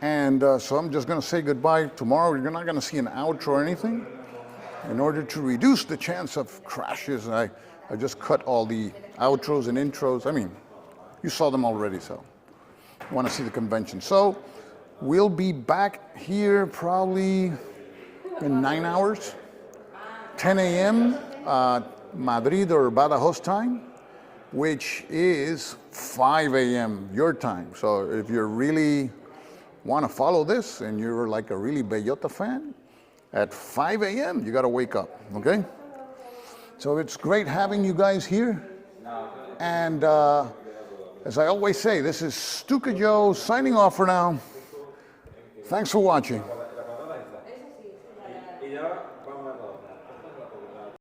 And so I'm just gonna say goodbye tomorrow. You're not gonna see an outro or anything. In order to reduce the chance of crashes, I just cut all the outros and intros. I mean, you saw them already, so you wanna see the convention. So we'll be back here probably in 9 hours, 10 a.m. Madrid or Badajoz time, which is 5 a.m. your time. So if you really want to follow this and you're like a really Bellota fan, at 5 a.m. you got to wake up, okay? So it's great having you guys here. And as I always say, this is Stuka Joe signing off for now. Thanks for watching.